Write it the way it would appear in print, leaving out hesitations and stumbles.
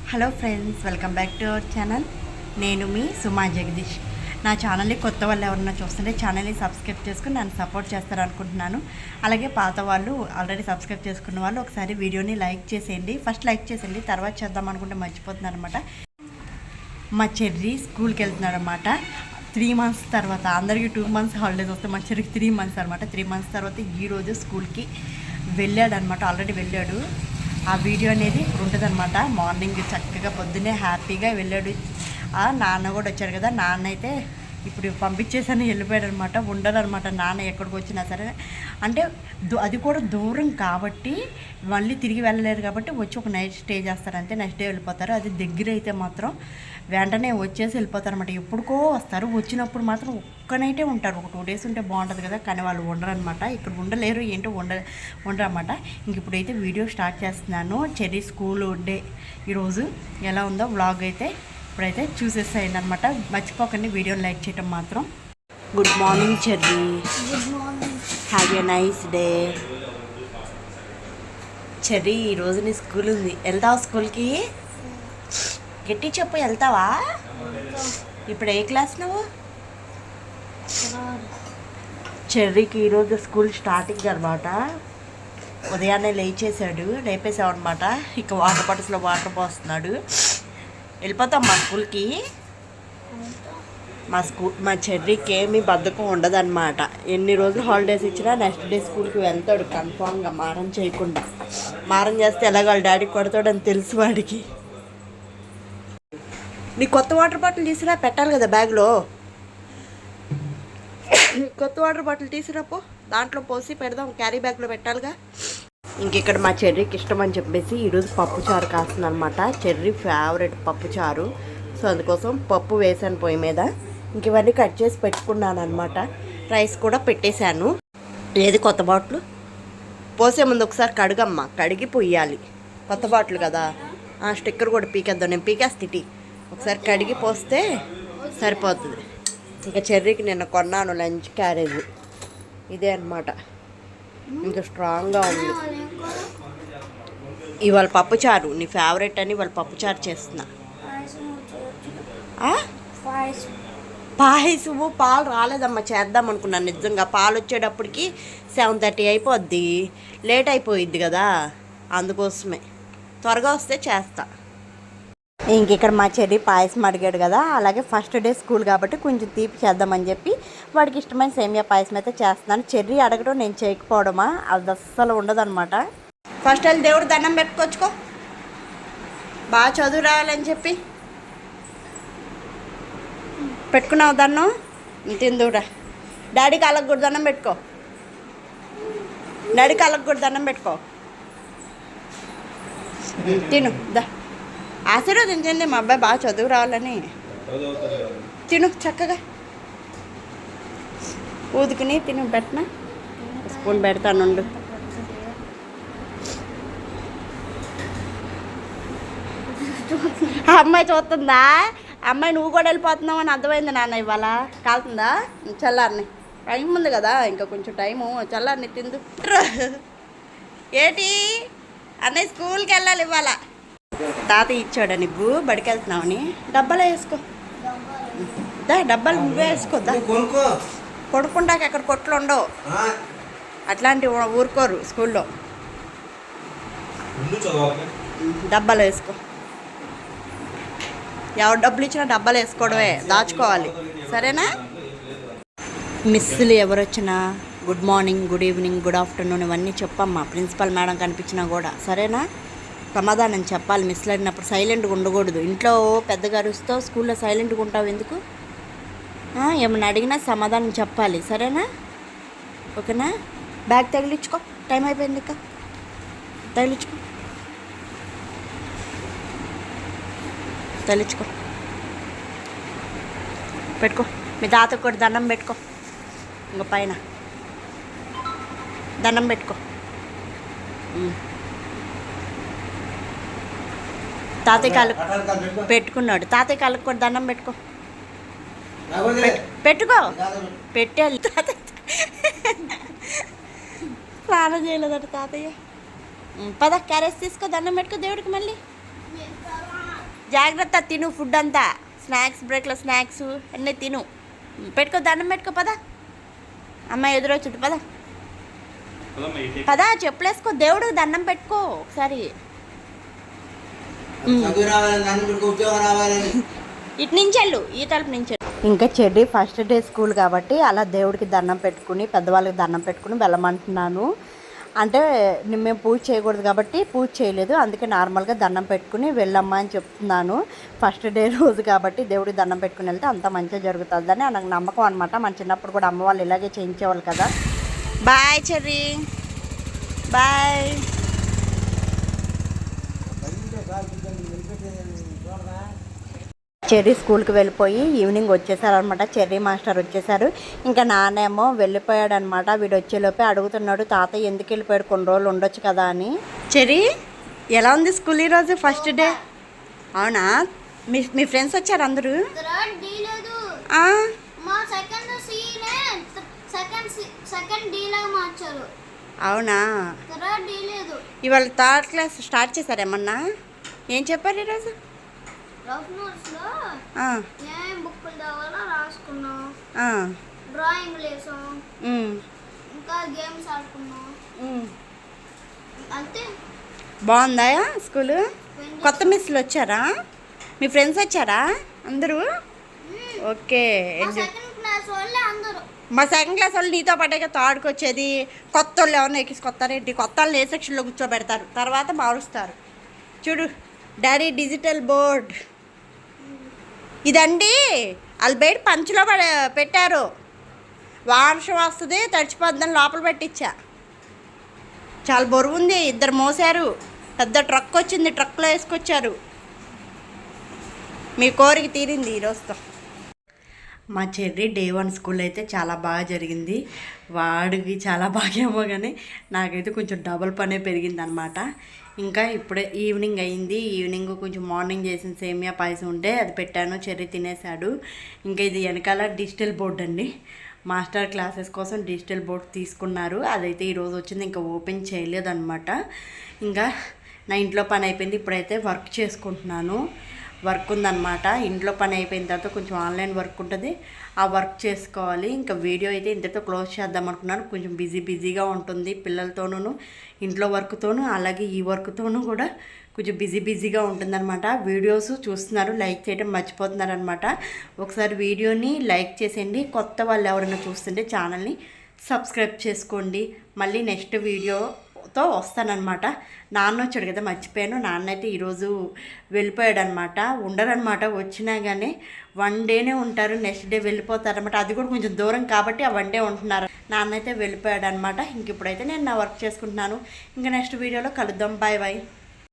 Hello friends, welcome back to our channel. నేను మీ సుమా జగదీష్. నా ఛానల్ని కొత్త వాళ్ళు ఎవరన్నా చూస్తుంటే ఛానల్ని సబ్స్క్రైబ్ చేసుకుని నన్ను సపోర్ట్ చేస్తారనుకుంటున్నాను. అలాగే పాత వాళ్ళు ఆల్రెడీ సబ్స్క్రైబ్ చేసుకున్న వాళ్ళు ఒకసారి వీడియోని లైక్ చేసేయండి. ఫస్ట్ లైక్ చేసేయండి, తర్వాత చేద్దాం అనుకుంటే మర్చిపోతున్నాను అనమాట. మా చెర్రీ స్కూల్కి వెళ్తున్నాడు అనమాట. 3 months తర్వాత, అందరికీ 2 months హాలిడేస్ వస్తాయి, మా చెర్రీకి 3 months అనమాట. 3 months తర్వాత ఈరోజు స్కూల్కి వెళ్ళాడు అనమాట. ఆల్రెడీ వెళ్ళాడు. ఆ వీడియో అనేది ఇప్పుడు ఉంటుంది అనమాట. మార్నింగ్ చక్కగా పొద్దున్నే హ్యాపీగా వెళ్ళాడు. నాన్న కూడా వచ్చాడు కదా. నాన్న అయితే ఇప్పుడు పంపించేసాను, వెళ్ళిపోయాడు అనమాట. ఉండదు అనమాట నాన్న ఎక్కడికి వచ్చినా సరే. అంటే అది కూడా దూరం కాబట్టి మళ్ళీ తిరిగి వెళ్ళలేరు కాబట్టి వచ్చి ఒక నైట్ స్టే చేస్తారు అంతే. నెక్స్ట్ డే వెళ్ళిపోతారు. అది దగ్గర అయితే మాత్రం వెంటనే వచ్చేసి వెళ్ళిపోతారు అనమాట. ఎప్పుడుకో వస్తారు, వచ్చినప్పుడు మాత్రం ఒక్క నైటే ఉంటారు. ఒక 2 days ఉంటే బాగుంటుంది కదా, కానీ వాళ్ళు ఉండరు అనమాట. ఇక్కడ ఉండలేరు, ఏంటో ఉండరు అనమాట. ఇంక ఇప్పుడైతే వీడియో స్టార్ట్ చేస్తున్నాను. చెర్రీ స్కూల్ డే ఈరోజు ఎలా ఉందో వ్లాగ్ అయితే ఇప్పుడైతే చూసేసాయండి అనమాట. మర్చిపోకండి వీడియోని లైక్ చేయటం మాత్రం. Good morning cherry, have a nice day. Cherry, ఈరోజు నీ స్కూల్ ఉంది, వెళ్తావా స్కూల్కి? గట్టి చెప్పు, వెళ్తావా? ఇప్పుడు ఏ క్లాస్ నువ్వు? చెర్రీకి ఈరోజు స్కూల్ స్టార్టింగ్ అనమాట. ఉదయాన్నే లేచేసాడు, లేపేసావు అనమాట. ఇక వాటర్ బాటిల్స్లో వాటర్ పోస్తున్నాడు. వెళ్ళిపోతాం మా స్కూల్కి. మా చెర్రీకి ఏమీ బద్ధకం ఉండదన్నమాట. ఎన్ని రోజులు హాలిడేస్ ఇచ్చినా నెక్స్ట్ డే స్కూల్కి వెళ్తాడు కన్ఫామ్గా, మారం చేయకుండా. మారం చేస్తే ఎలాగో వాళ్ళ డాడీ కొడతాడని తెలుసు వాడికి. నీ కొత్త వాటర్ బాటిల్ తీసిరా, పెట్టాలి కదా బ్యాగ్లో. కొత్త వాటర్ బాటిల్ తీసిరాపో, దాంట్లో పోసి పెడదాం, క్యారీ బ్యాగ్లో పెట్టాలిగా. ఇంక ఇక్కడ మా చెర్రీకి ఇష్టం అని చెప్పేసి ఈరోజు పప్పుచారు కాస్తుంది అనమాట. చెర్రీ ఫేవరెట్ పప్పుచారు. సో అందుకోసం పప్పు వేసాను పొయ్యి మీద. ఇంక ఇవన్నీ కట్ చేసి పెట్టుకున్నాను అనమాట. రైస్ కూడా పెట్టేశాను. ఏది కొత్త బాటిల్ పోసే ముందు ఒకసారి కడుగమ్మా, కడిగి పొయ్యాలి. కొత్త బాటిల్ కదా, స్టిక్కర్ కూడా పీకేద్దాం. నేను పీకేస్తి, ఒకసారి కడిగి పోస్తే సరిపోతుంది. ఇంకా చెర్రీకి నిన్న కొన్నాను లంచ్ క్యారేజ్, ఇదే అనమాట. ఇంకా స్ట్రాంగ్గా ఉంది. ఇవాళ పప్పుచారు, నీ ఫేవరెట్ అని ఇవాళ పప్పుచారు చేస్తున్నా. పాయసము పాలు రాలేదమ్మా, చేద్దాం అనుకున్నాను. నిజంగా పాలు వచ్చేటప్పటికి 7:30 అయిపోద్ది, లేట్ అయిపోయిద్ది కదా, అందుకోసమే. త్వరగా వస్తే చేస్తా. ఇంక ఇక్కడ మా చెర్రీ పాయసం అడిగాడు కదా, అలాగే ఫస్ట్ డే స్కూల్ కాబట్టి కొంచెం తీపి చేద్దామని చెప్పి వాడికి ఇష్టమైన సేమియా పాయసం అయితే చేస్తున్నాను. చెర్రీ అడగడం, నేను చేయకపోవడమా, అది అస్సలు ఉండదన్నమాట. ఫస్ట్ వెళ్ళి దేవుడు దండం పెట్టుకోవచ్చుకో, బాగా చదువు రావాలని చెప్పి. పెట్టుకున్నావు దండం, తిందురా. డాడీ కాళ్ళకు కూడా దండం పెట్టుకో, డాడీ కాళ్ళకు కూడా దండం పెట్టుకో. తిను దా, ఆశీర్వదించండి మా అబ్బాయి బాగా చదువు రావాలని. తిను చక్కగా, ఊదుకుని తిను. పెట్టినా స్పూన్ పెడతానుండు. అమ్మాయి చూస్తుందా? అమ్మాయి నువ్వు కూడా వెళ్ళిపోతున్నావు అని అర్థమైంది నాన్న. ఇవాళ కాలుతుందా? చల్లారిని, టైం ఉంది కదా, ఇంకా కొంచెం టైము. చల్లారిని తిందు. ఏంటి అన్నయ్య స్కూల్కి వెళ్ళాలి ఇవాళ. తాతయ్య ఇచ్చాడా నువ్వు బడికి వెళ్తున్నావని? డబ్బాలో వేసుకో దా, డబ్బాలు నువ్వే వేసుకోద్దా. కొడుకుంటాక ఎక్కడ కొట్లు ఉండవు, అట్లాంటివి ఊరుకోరు స్కూల్లో. డబ్బాలో వేసుకో. ఎవరు డబ్బులు ఇచ్చినా డబ్బాలు వేసుకోవడమే, దాచుకోవాలి, సరేనా? మిస్సులు ఎవరు వచ్చినా good morning, good evening, good afternoon ఇవన్నీ చెప్పమ్మా. ప్రిన్సిపల్ మేడం కనిపించినా కూడా సరేనా? సమాధానం చెప్పాలి. మిస్లు అడినప్పుడు సైలెంట్గా ఉండకూడదు. ఇంట్లో పెద్దగా అరుస్తావు, స్కూల్లో సైలెంట్గా ఉంటావు ఎందుకు? ఏమన్నా అడిగినా సమాధానం చెప్పాలి, సరేనా? ఓకేనా? బ్యాగ్ తగిలించుకో, టైం అయిపోయింది, ఇక తగిలించుకో, తగిలించుకో. పెట్టుకో, మీ తాతకు కూడా దండం పెట్టుకో. ఇంకో పైన దండం పెట్టుకో. తాతయ్య కాళ్ళు పెట్టుకున్నాడు. తాతయ్య కాళ్ళకు కూడా దండం పెట్టుకో. పెట్టుకో, పెట్టాలి. తాతయ్య స్నానం చేయలేదట తాతయ్య. పద క్యారేజ్ తీసుకో, దండం పెట్టుకో దేవుడికి. మళ్ళీ జాగ్రత్త తిను ఫుడ్ అంతా. స్నాక్స్ బ్రేక్లో స్నాక్స్ అన్నీ తిను. పెట్టుకో, దండం పెట్టుకో. పదా అమ్మాయి ఎదురొచ్చుద్ది. పదా చెప్పులేసుకో, దేవుడికి దండం పెట్టుకో ఒకసారి. ఇటు నుంచి వెళ్ళు, ఈ తలుపు నుంచి. ఇంకా చెడ్డి ఫస్ట్ డే స్కూల్ కాబట్టి అలా దేవుడికి దండం పెట్టుకుని పెద్దవాళ్ళకి దండం పెట్టుకుని వెళ్ళమంటున్నాను. అంటే మేము పూజ చేయకూడదు కాబట్టి పూజ చేయలేదు, అందుకే నార్మల్గా దండం పెట్టుకుని వెళ్ళమ్మా అని చెప్తున్నాను. ఫస్ట్ డే రోజు కాబట్టి దేవుడికి దండం పెట్టుకుని వెళ్తే అంత మంచిగా జరుగుతుందని నాకు నమ్మకం అనమాట. మన చిన్నప్పుడు కూడా అమ్మ వాళ్ళు ఇలాగే చేయించేవాళ్ళు కదా. Bye cherry, bye. చెర్రీ స్కూల్కి వెళ్ళిపోయి ఈవినింగ్ వచ్చేసారనమాట. చెర్రీ మాస్టర్ వచ్చేసారు. ఇంకా నాన్నేమో వెళ్ళిపోయాడు అనమాట. వీడు వచ్చేలోపే అడుగుతున్నాడు, తాతయ్య ఎందుకు వెళ్ళిపోయాడు, కొన్ని రోజులు ఉండొచ్చు కదా అని. చెర్రీ ఎలా ఉంది స్కూల్ ఈరోజు ఫస్ట్ డే? అవునా, మీ ఫ్రెండ్స్ వచ్చారు అందరూ? అవునా, ఇవాళ థర్డ్ క్లాస్ స్టార్ట్ చేశారు. ఏమన్నా ఏం చెప్పారు ఈరోజు? డ్రాయింగ్ వేసాం, ఇంకా గేమ్స్ ఆడుకున్నాం. అంతే. బాగుందా స్కూలు? కొత్త మిస్లు వచ్చారా? మీ ఫ్రెండ్స్ వచ్చారా అందరూ? ఓకే. మా సెకండ్ క్లాస్ వాళ్ళు నీతో పాటే థర్డ్కి వచ్చేది. కొత్త వాళ్ళు ఎవరైనా ఎక్కించుకొస్తారేంటి? కొత్త వాళ్ళని ఏ సెక్షన్లో కూర్చోబెడతారు, తర్వాత మారుస్తారు. చూడు డాడీ డిజిటల్ బోర్డ్ ఇదండి. వాళ్ళు బయట పంచులో పెట్టారు. వర్షం వస్తుంది తడిచిపోద్దని లోపల పెట్టించా. చాలా బరువు ఉంది, ఇద్దరు మోసారు. పెద్ద ట్రక్ వచ్చింది, ట్రక్లో వేసుకొచ్చారు. మీ కోరిక తీరింది ఈరోజుతో. మా చెర్రీ డే 1 స్కూల్ అయితే చాలా బాగా జరిగింది. వాడికి చాలా బాగేమో కానీ నాకైతే కొంచెం డబుల్ పనే పెరిగిందనమాట. ఇంకా ఇప్పుడే ఈవినింగ్ అయింది. ఈవినింగ్ కొంచెం మార్నింగ్ చేసిన సేమియా పాయసం ఉంటే అది పెట్టాను, చెర్రీ తినేశాడు. ఇంకా ఇది వెనకాల డిజిటల్ బోర్డ్ అండి. మాస్టర్ క్లాసెస్ కోసం డిజిటల్ బోర్డ్ తీసుకున్నారు. అదైతే ఈరోజు వచ్చింది, ఇంకా ఓపెన్ చేయలేదన్నమాట. ఇంకా నా ఇంట్లో పని అయిపోయింది. ఇప్పుడైతే వర్క్ చేసుకుంటున్నాను. వర్క్ ఉందన్నమాట. ఇంట్లో పని అయిపోయిన తర్వాత కొంచెం ఆన్లైన్ వర్క్ ఉంటుంది, ఆ వర్క్ చేసుకోవాలి. ఇంకా వీడియో అయితే ఇంతతో క్లోజ్ చేద్దాం అనుకున్నాను. కొంచెం బిజీగా ఉంటుంది పిల్లలతోనూ, ఇంట్లో వర్క్తోనూ, అలాగే ఈ వర్క్తోనూ కూడా కొంచెం బిజీగా ఉంటుందన్నమాట. వీడియోస్ చూస్తున్నారు, లైక్ చేయడం మర్చిపోతున్నారనమాట. ఒకసారి వీడియోని లైక్ చేసేయండి. కొత్త వాళ్ళు ఎవరైనా చూస్తుంటే ఛానల్ని సబ్స్క్రైబ్ చేసుకోండి. మళ్ళీ నెక్స్ట్ వీడియోతో వస్తానన్నమాట. నాన్న వచ్చాడు కదా, మర్చిపోయాను. నాన్న అయితే ఈరోజు వెళ్ళిపోయాడనమాట. ఉండరనమాట, వచ్చినా కానీ 1 డేనే ఉంటారు, నెక్స్ట్ డే వెళ్ళిపోతారనమాట. అది కూడా కొంచెం దూరం కాబట్టి ఆ 1 డే ఉంటున్నారు. నాన్న అయితే వెళ్ళిపోయాడనమాట. ఇంక ఇప్పుడైతే నేను నా వర్క్ చేసుకుంటున్నాను. ఇంకా నెక్స్ట్ వీడియోలో కలుద్దాం. బాయ్.